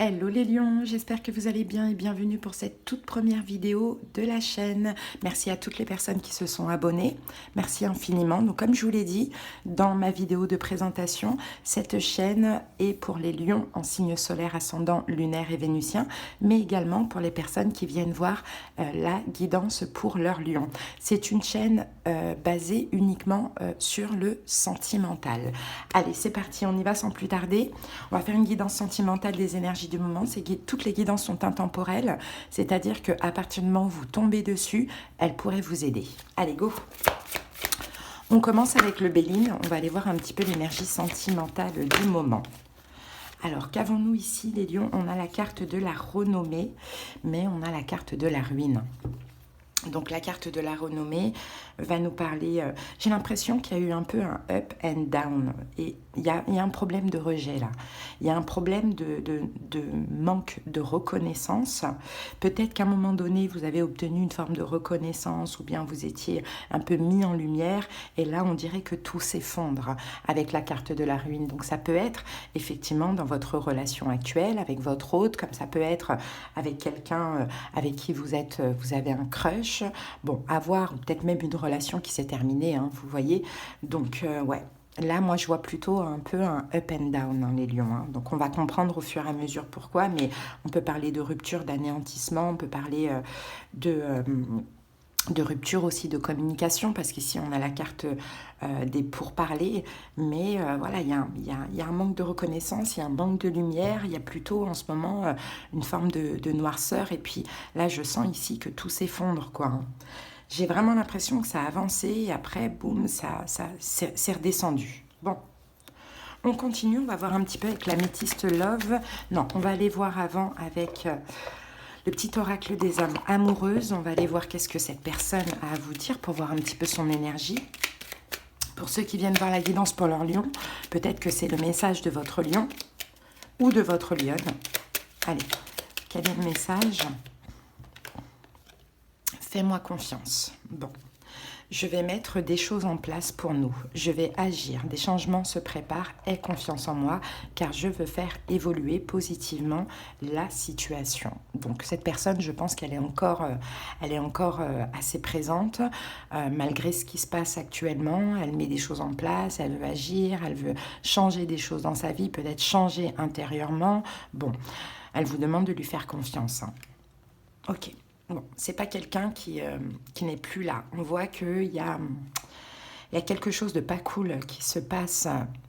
Hello les lions, j'espère que vous allez bien et bienvenue pour cette toute première vidéo de la chaîne. Merci à toutes les personnes qui se sont abonnées, merci infiniment. Donc comme je vous l'ai dit dans ma vidéo de présentation, cette chaîne est pour les lions en signe solaire ascendant lunaire et vénusien, mais également pour les personnes qui viennent voir la guidance pour leur lion. C'est une chaîne basée uniquement sur le sentimental. Allez, c'est parti, on y va sans plus tarder. On va faire une guidance sentimentale des énergies du moment. Toutes les guidances sont intemporelles, c'est-à-dire qu'à partir du moment où vous tombez dessus, elles pourraient vous aider. Allez, go! On commence avec le Béline. On va aller voir un petit peu l'énergie sentimentale du moment. Alors, qu'avons-nous ici, les lions? On a la carte de la renommée, mais on a la carte de la ruine. Donc la carte de la renommée va nous parler, j'ai l'impression qu'il y a eu un peu un up and down, et il y a un problème de rejet là, il y a un problème de manque de reconnaissance. Peut-être qu'à un moment donné vous avez obtenu une forme de reconnaissance ou bien vous étiez un peu mis en lumière et là on dirait que tout s'effondre avec la carte de la ruine. Donc ça peut être effectivement dans votre relation actuelle avec votre hôte, comme ça peut être avec quelqu'un avec qui vous avez un crush. Bon, avoir peut-être même une relation qui s'est terminée, hein, vous voyez. Donc, ouais, là, moi, je vois plutôt un peu un up and down, hein, les lions. Hein. Donc, on va comprendre au fur et à mesure pourquoi, mais on peut parler de rupture, d'anéantissement, on peut parler de rupture aussi de communication, parce qu'ici on a la carte des pourparlers, mais voilà, il y a un manque de reconnaissance, il y a un manque de lumière, il y a plutôt en ce moment une forme de noirceur, et puis là je sens ici que tout s'effondre, quoi. Hein. J'ai vraiment l'impression que ça a avancé, et après, boum, c'est redescendu. Bon. On continue, on va voir un petit peu avec l'améthyste love. Non, on va aller voir avant avec... le petit oracle des âmes amoureuses. On va aller voir qu'est-ce que cette personne a à vous dire pour voir un petit peu son énergie. Pour ceux qui viennent voir la guidance pour leur lion, peut-être que c'est le message de votre lion ou de votre lionne. Allez, quel est le message? Fais-moi confiance. Bon. Je vais mettre des choses en place pour nous. Je vais agir. Des changements se préparent. Aie confiance en moi, car je veux faire évoluer positivement la situation. Donc cette personne, je pense qu'elle est encore, assez présente, malgré ce qui se passe actuellement. Elle met des choses en place, elle veut agir, elle veut changer des choses dans sa vie, peut-être changer intérieurement. Bon, elle vous demande de lui faire confiance. Hein. Ok. Bon, c'est pas quelqu'un qui n'est plus là. On voit qu'il y a quelque chose de pas cool qui se passe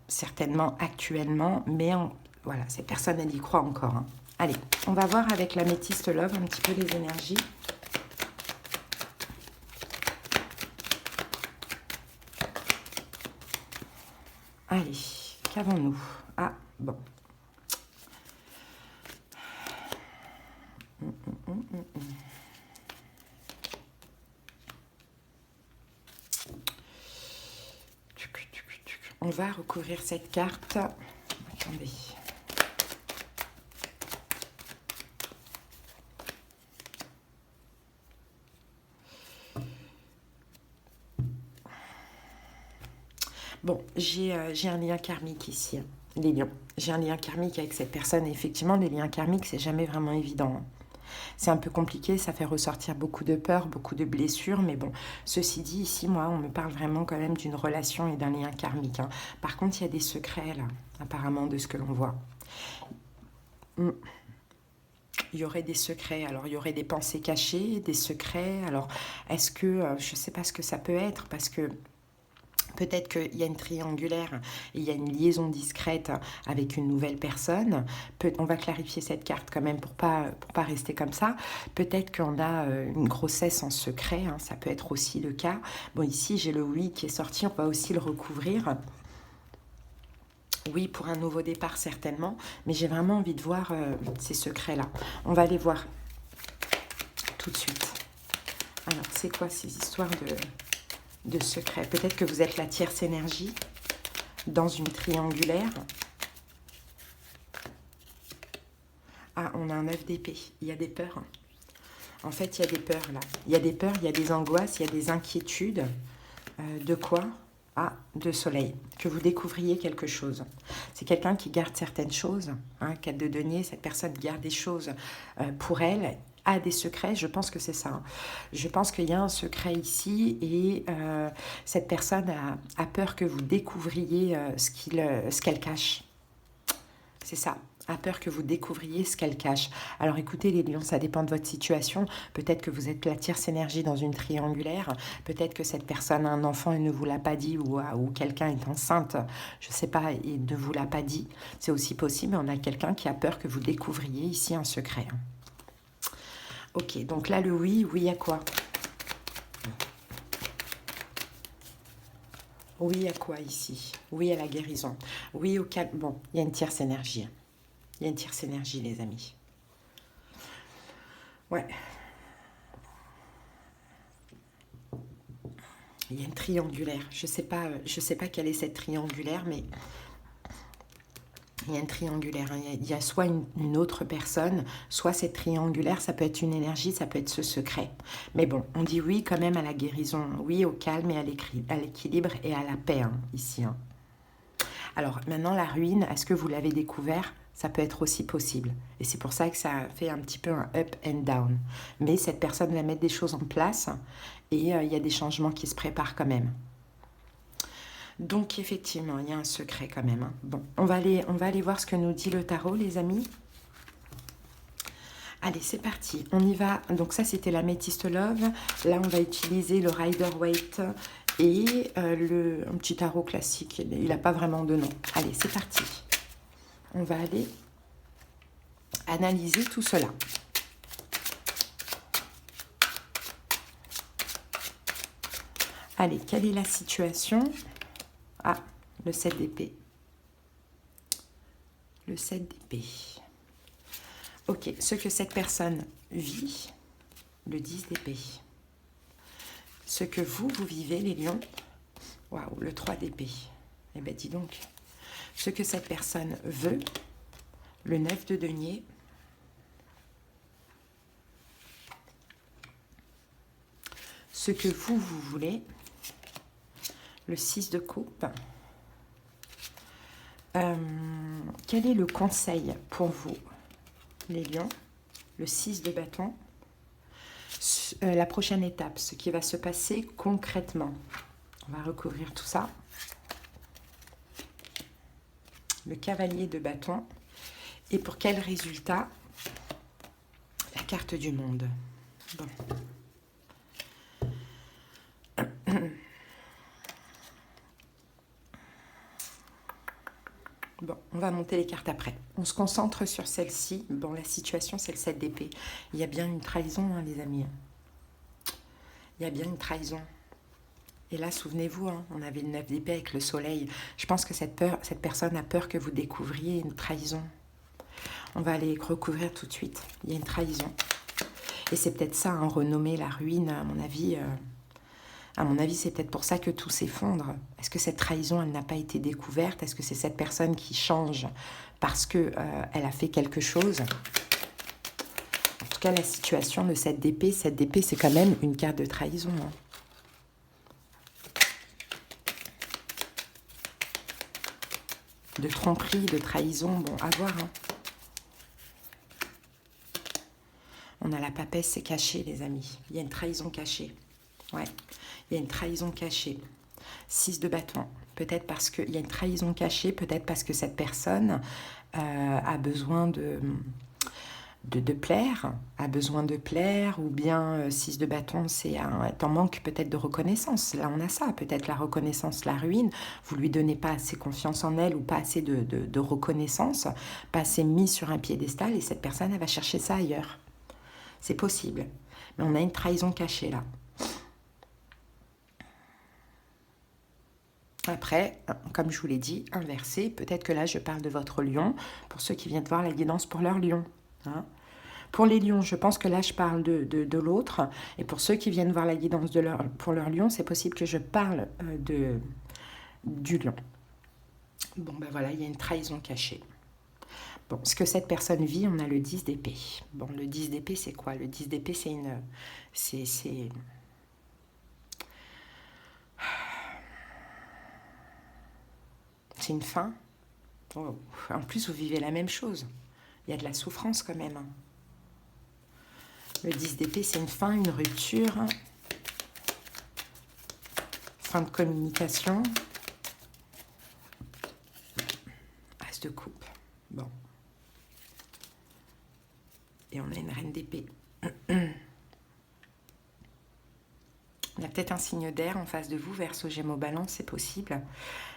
certainement actuellement, mais voilà, cette personne, elle y croit encore. Hein. Allez, on va voir avec l'améthyste love un petit peu les énergies. Allez, qu'avons-nous? Ah, bon. On va recouvrir cette carte. Attendez. Bon, j'ai un lien karmique ici, hein, les lions. J'ai un lien karmique avec cette personne. Et effectivement, les liens karmiques, c'est jamais vraiment évident. Hein. C'est un peu compliqué, ça fait ressortir beaucoup de peurs, beaucoup de blessures, mais bon, ceci dit, ici, moi, on me parle vraiment quand même d'une relation et d'un lien karmique. Hein. Par contre, il y a des secrets, là, apparemment, de ce que l'on voit. Il y aurait des secrets, alors il y aurait des pensées cachées, des secrets, alors est-ce que, je ne sais pas ce que ça peut être, parce que peut-être qu'il y a une triangulaire et il y a une liaison discrète avec une nouvelle personne. On va clarifier cette carte quand même pour pas rester comme ça. Peut-être qu'on a une grossesse en secret, hein, ça peut être aussi le cas. Bon, ici, j'ai le oui qui est sorti, on va aussi le recouvrir. Oui, pour un nouveau départ, certainement. Mais j'ai vraiment envie de voir ces secrets-là. On va les voir tout de suite. Alors, c'est quoi ces histoires de secret? Peut-être que vous êtes la tierce énergie dans une triangulaire. Ah, on a un 9 d'épée. Il y a des peurs. En fait, il y a des peurs là. Il y a des peurs, il y a des angoisses, il y a des inquiétudes. De quoi? Ah, de soleil, que vous découvriez quelque chose. C'est quelqu'un qui garde certaines choses. 4 de denier, cette personne garde des choses pour elle, a des secrets, je pense que c'est ça. Je pense qu'il y a un secret ici et cette personne a peur que vous découvriez ce qu'elle cache. C'est ça, a peur que vous découvriez ce qu'elle cache. Alors écoutez les lions, ça dépend de votre situation. Peut-être que vous êtes la tierce énergie dans une triangulaire. Peut-être que cette personne a un enfant et ne vous l'a pas dit ou quelqu'un est enceinte, je ne sais pas, et ne vous l'a pas dit. C'est aussi possible, mais on a quelqu'un qui a peur que vous découvriez ici un secret. Ok, donc là le oui, oui à quoi? Oui à quoi ici? Oui à la guérison. Oui au calme. Bon, il y a une tierce énergie. Il y a une tierce énergie, les amis. Ouais. Il y a une triangulaire. Je sais pas quelle est cette triangulaire, mais il y a une triangulaire. Il y a soit une autre personne, soit cette triangulaire, ça peut être une énergie, ça peut être ce secret. Mais bon, on dit oui quand même à la guérison, oui au calme et à l'équilibre et à la paix, ici. Alors maintenant, la ruine, est-ce que vous l'avez découvert? Ça peut être aussi possible. Et c'est pour ça que ça fait un petit peu un up and down. Mais cette personne va mettre des choses en place et il y a des changements qui se préparent quand même. Donc effectivement, il y a un secret quand même. Bon, on va aller voir ce que nous dit le tarot, les amis. Allez, c'est parti. On y va. Donc ça, c'était la Métiste Love. Là, on va utiliser le Rider-Waite et un petit tarot classique. Il n'a pas vraiment de nom. Allez, c'est parti. On va aller analyser tout cela. Allez, quelle est la situation? Ah, le 7 d'épée. Le 7 d'épée. Ok, ce que cette personne vit, le 10 d'épée. Ce que vous vivez, les lions, waouh, le 3 d'épée. Eh bien, dis donc. Ce que cette personne veut, le 9 de denier. Ce que vous voulez, le 6 de coupe. Quel est le conseil pour vous, les lions? Le 6 de bâton. La prochaine étape, ce qui va se passer concrètement. On va recouvrir tout ça. Le cavalier de bâton. Et pour quel résultat? La carte du monde. Bon. Bon, on va monter les cartes après. On se concentre sur celle-ci. Bon, la situation, c'est le 7 d'épée. Il y a bien une trahison, les amis. Il y a bien une trahison. Et là, souvenez-vous, on avait le 9 d'épée avec le soleil. Je pense que cette personne a peur que vous découvriez une trahison. On va aller recouvrir tout de suite. Il y a une trahison. Et c'est peut-être ça, renommer la ruine, à mon avis. C'est peut-être pour ça que tout s'effondre. Est-ce que cette trahison, elle n'a pas été découverte? Est-ce que c'est cette personne qui change parce qu'elle a fait quelque chose? En tout cas, la situation de cette d'épée, c'est quand même une carte de trahison. De tromperie, de trahison, bon, à voir. On a la papesse, c'est caché, les amis. Il y a une trahison cachée. Ouais, il y a une trahison cachée. 6 de bâton. Peut-être parce qu'il y a une trahison cachée, peut-être parce que cette personne a besoin de plaire, ou bien 6 de bâton, c'est un manque peut-être de reconnaissance. Là, on a ça, peut-être la reconnaissance la ruine, vous lui donnez pas assez confiance en elle ou pas assez de reconnaissance, pas assez mis sur un piédestal et cette personne, elle va chercher ça ailleurs. C'est possible, mais on a une trahison cachée là. Après, comme je vous l'ai dit, inversé, peut-être que là, je parle de votre lion, pour ceux qui viennent voir la guidance pour leur lion. Pour les lions, je pense que là, je parle de l'autre. Et pour ceux qui viennent voir la guidance pour leur lion, c'est possible que je parle du lion. Bon, ben voilà, il y a une trahison cachée. Bon, ce que cette personne vit, on a le 10 d'épée. Bon, le 10 d'épée, c'est quoi? Le 10 d'épée, c'est une... C'est une fin. Oh, en plus, vous vivez la même chose. Il y a de la souffrance quand même. Le 10 d'épée, c'est une fin, une rupture. Fin de communication. As de coupe. Bon. Et on a une reine d'épée. Il y a peut-être un signe d'air en face de vous, Verseau, Gémeaux, Balance, c'est possible.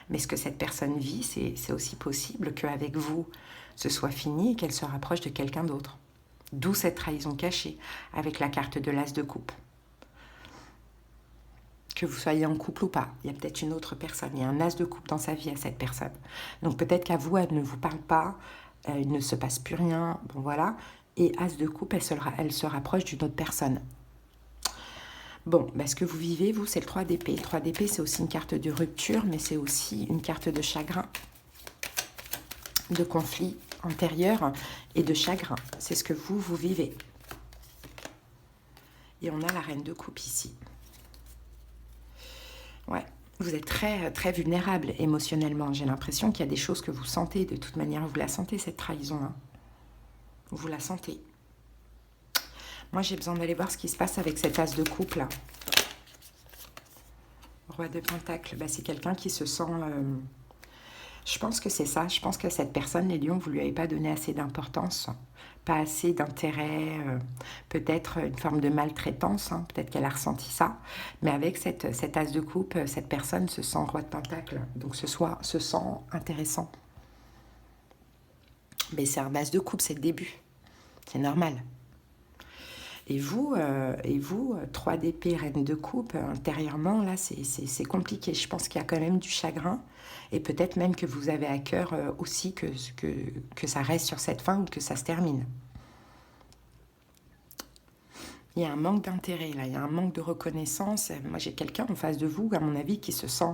Mais ce que cette personne vit, c'est aussi possible qu'avec vous, ce soit fini et qu'elle se rapproche de quelqu'un d'autre. D'où cette trahison cachée, avec la carte de l'As de coupe. Que vous soyez en couple ou pas, il y a peut-être une autre personne. Il y a un As de coupe dans sa vie à cette personne. Donc peut-être qu'à vous, elle ne vous parle pas, il ne se passe plus rien, bon voilà. Et As de coupe, elle se rapproche d'une autre personne. Bon, ben, ce que vous vivez, vous, c'est le 3 d'épée. Le 3 d'épée, c'est aussi une carte de rupture, mais c'est aussi une carte de chagrin, de conflit antérieur et de chagrin. C'est ce que vous vivez. Et on a la reine de coupe ici. Ouais, vous êtes très, très vulnérable émotionnellement. J'ai l'impression qu'il y a des choses que vous sentez. De toute manière, vous la sentez, cette trahison. Hein. Vous la sentez. Moi, j'ai besoin d'aller voir ce qui se passe avec cet As de coupe, là. Roi de Pentacle, bah, c'est quelqu'un qui se sent... Je pense que c'est ça. Je pense que cette personne, les lions, vous ne lui avez pas donné assez d'importance, pas assez d'intérêt, peut-être une forme de maltraitance, hein, peut-être qu'elle a ressenti ça. Mais avec cet As de coupe, cette personne se sent Roi de Pentacle, donc se sent intéressant. Mais c'est un As de coupe, c'est le début. C'est normal. Et vous, 3 d'épée, reine de coupe, intérieurement, là, c'est compliqué. Je pense qu'il y a quand même du chagrin. Et peut-être même que vous avez à cœur aussi que ça reste sur cette fin ou que ça se termine. Il y a un manque d'intérêt, là. Il y a un manque de reconnaissance. Moi, j'ai quelqu'un en face de vous, à mon avis, qui se sent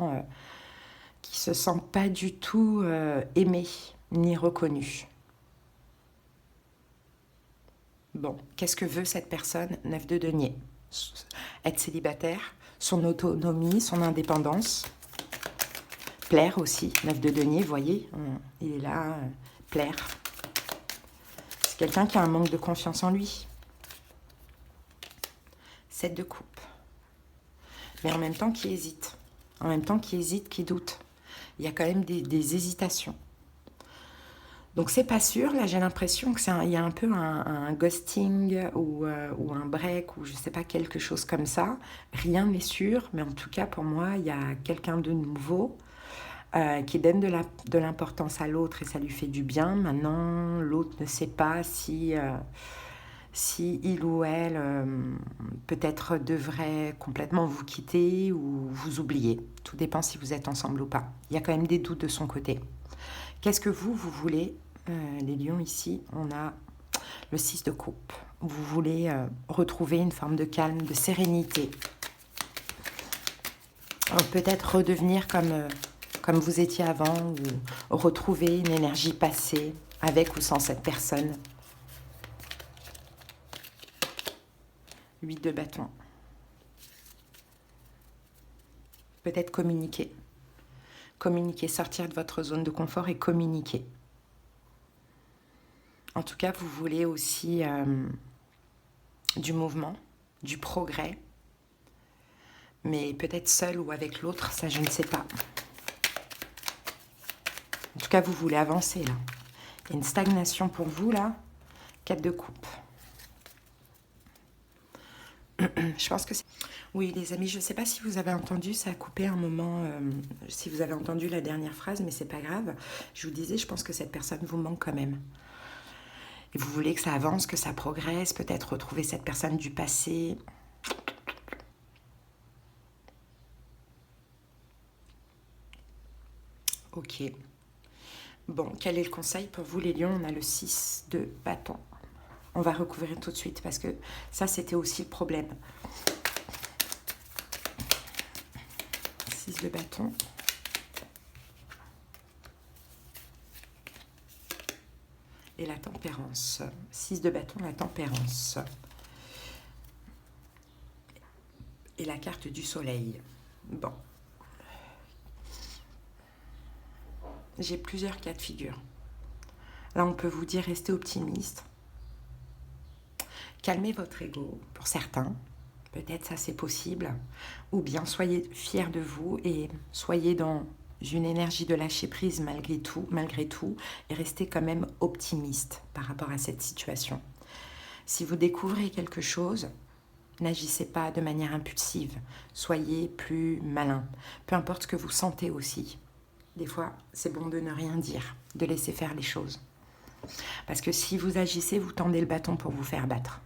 pas du tout aimé ni reconnu. Bon, qu'est-ce que veut cette personne? 9 de denier. Être célibataire, son autonomie, son indépendance. Plaire aussi, 9 de denier, vous voyez, il est là, plaire. C'est quelqu'un qui a un manque de confiance en lui. 7 de coupe. Mais en même temps qui hésite. En même temps qui hésite, qui doute. Il y a quand même des hésitations. Donc c'est pas sûr, là j'ai l'impression qu'il y a un peu un ghosting ou un break ou je sais pas, quelque chose comme ça. Rien n'est sûr, mais en tout cas pour moi il y a quelqu'un de nouveau qui donne de l'importance à l'autre et ça lui fait du bien. Maintenant l'autre ne sait pas si il ou elle peut-être devrait complètement vous quitter ou vous oublier. Tout dépend si vous êtes ensemble ou pas. Il y a quand même des doutes de son côté. Qu'est-ce que vous voulez, les lions, ici? On a le 6 de coupe. Vous voulez retrouver une forme de calme, de sérénité. Peut-être redevenir comme vous étiez avant, ou retrouver une énergie passée, avec ou sans cette personne. 8 de bâton. Peut-être communiquer. Communiquer, sortir de votre zone de confort et communiquer. En tout cas, vous voulez aussi du mouvement, du progrès, mais peut-être seul ou avec l'autre, ça je ne sais pas. En tout cas, vous voulez avancer là. Il y a une stagnation pour vous là, 4 de coupe. Je pense que c'est... Oui, les amis, je ne sais pas si vous avez entendu, ça a coupé un moment, si vous avez entendu la dernière phrase, mais c'est pas grave. Je vous disais, je pense que cette personne vous manque quand même. Et vous voulez que ça avance, que ça progresse, peut-être retrouver cette personne du passé. Ok. Bon, quel est le conseil pour vous, les lions? On a le 6 de bâton. On va recouvrir tout de suite parce que ça, c'était aussi le problème. 6 de bâton. Et la tempérance. 6 de bâton, la tempérance. Et la carte du soleil. Bon. j'ai plusieurs cas de figure. Là, on peut vous dire, restez optimiste. Calmez votre ego, pour certains. Peut-être ça, c'est possible. Ou bien, soyez fiers de vous et soyez dans une énergie de lâcher prise malgré tout, et restez quand même optimiste par rapport à cette situation. Si vous découvrez quelque chose, n'agissez pas de manière impulsive. Soyez plus malin. Peu importe ce que vous sentez aussi. Des fois, c'est bon de ne rien dire, de laisser faire les choses. Parce que si vous agissez, vous tendez le bâton pour vous faire battre.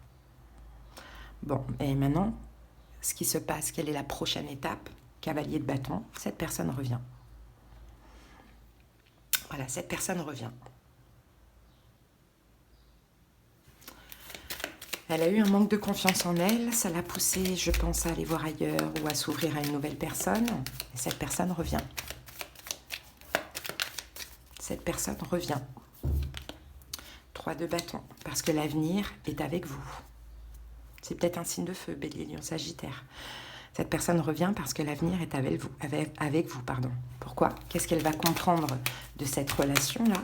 Bon, et maintenant, ce qui se passe, quelle est la prochaine étape? Cavalier de bâton, cette personne revient. Voilà, cette personne revient. Elle a eu un manque de confiance en elle, ça l'a poussée, je pense, à aller voir ailleurs ou à s'ouvrir à une nouvelle personne. Et cette personne revient. Cette personne revient. 3 de bâton, parce que l'avenir est avec vous. C'est peut-être un signe de feu, Bélier, Lion, Sagittaire. Cette personne revient parce que l'avenir est avec vous. Pourquoi? Qu'est-ce qu'elle va comprendre de cette relation-là?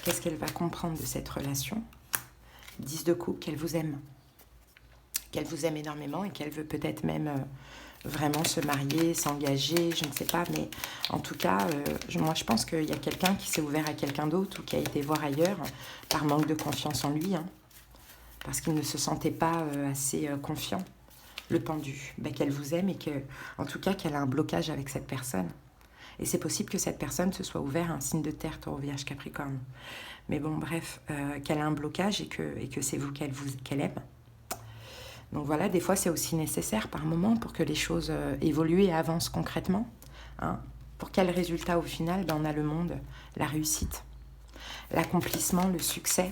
Qu'est-ce qu'elle va comprendre de cette relation? 10 de coupe, qu'elle vous aime. Qu'elle vous aime énormément et qu'elle veut peut-être même vraiment se marier, s'engager, je ne sais pas. Mais en tout cas, moi je pense qu'il y a quelqu'un qui s'est ouvert à quelqu'un d'autre ou qui a été voir ailleurs par manque de confiance en lui. Parce qu'il ne se sentait pas assez confiant. Le pendu, qu'elle vous aime et que, en tout cas, qu'elle a un blocage avec cette personne. Et c'est possible que cette personne se soit ouverte à un signe de terre, Taureau, Vierge, Capricorne. Mais bon, bref, qu'elle a un blocage et que c'est vous qu'elle aime. Donc voilà, des fois, c'est aussi nécessaire par moment pour que les choses évoluent et avancent concrètement. Pour quel résultat au final? On a le monde, la réussite, l'accomplissement, le succès.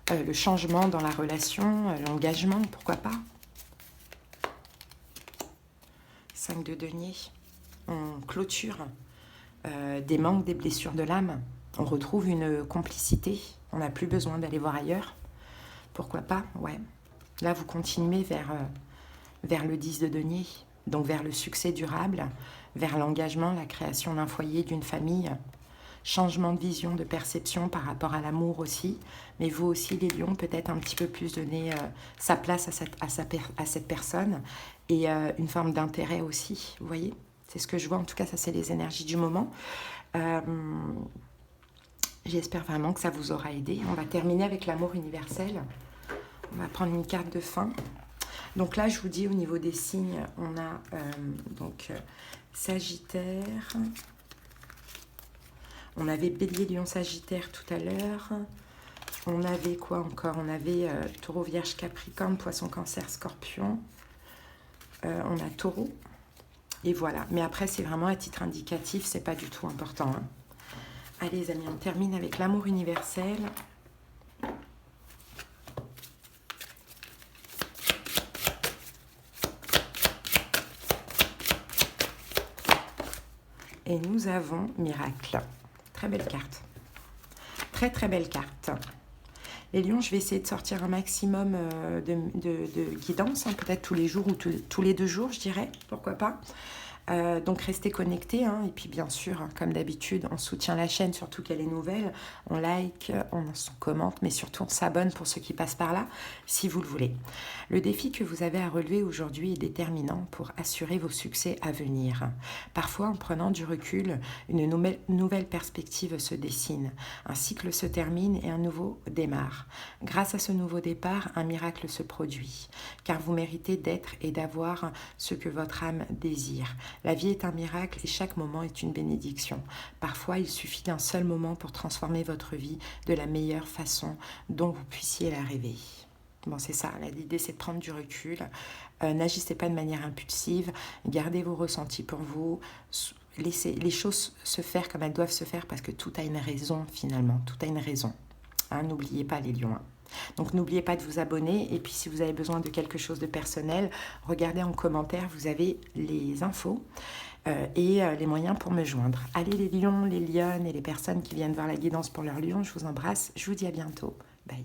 Le changement dans la relation, l'engagement, pourquoi pas. 5 de denier. On clôture des manques, des blessures de l'âme. On retrouve une complicité. On n'a plus besoin d'aller voir ailleurs. Pourquoi pas? Ouais. Là, vous continuez vers le 10 de denier. Donc vers le succès durable, vers l'engagement, la création d'un foyer, d'une famille. Changement de vision, de perception par rapport à l'amour aussi. Mais vous aussi, les lions, peut-être un petit peu plus donner sa place à cette personne. Et une forme d'intérêt aussi, vous voyez? C'est ce que je vois, en tout cas, ça c'est les énergies du moment. J'espère vraiment que ça vous aura aidé. On va terminer avec l'amour universel. On va prendre une carte de fin. Donc là, je vous dis, au niveau des signes, on a Sagittaire... On avait Bélier, Lion, Sagittaire tout à l'heure. On avait quoi encore? On avait Taureau, Vierge, Capricorne, Poisson, Cancer, Scorpion. On a Taureau. Et voilà. Mais après, c'est vraiment à titre indicatif. C'est pas du tout important. Allez, les amis, on termine avec l'amour universel. Et nous avons Miracle. Très belle carte. Très très belle carte. Les lions, je vais essayer de sortir un maximum de guidance, peut-être tous les jours ou tous les 2 jours, je dirais, pourquoi pas. Donc restez connectés, et puis bien sûr, comme d'habitude, on soutient la chaîne, surtout qu'elle est nouvelle, on like, on commente, mais surtout on s'abonne pour ceux qui passent par là, si vous le voulez. Le défi que vous avez à relever aujourd'hui est déterminant pour assurer vos succès à venir. Parfois, en prenant du recul, une nouvelle perspective se dessine, un cycle se termine et un nouveau démarre. Grâce à ce nouveau départ, un miracle se produit, car vous méritez d'être et d'avoir ce que votre âme désire. La vie est un miracle et chaque moment est une bénédiction. Parfois, il suffit d'un seul moment pour transformer votre vie de la meilleure façon dont vous puissiez la rêver. Bon, c'est ça, l'idée c'est de prendre du recul. N'agissez pas de manière impulsive, gardez vos ressentis pour vous, laissez les choses se faire comme elles doivent se faire parce que tout a une raison finalement, tout a une raison. N'oubliez pas les lions. Donc n'oubliez pas de vous abonner et puis si vous avez besoin de quelque chose de personnel, regardez en commentaire, vous avez les infos et les moyens pour me joindre. Allez les lions, les lionnes et les personnes qui viennent voir la guidance pour leur lion, je vous embrasse, je vous dis à bientôt. Bye.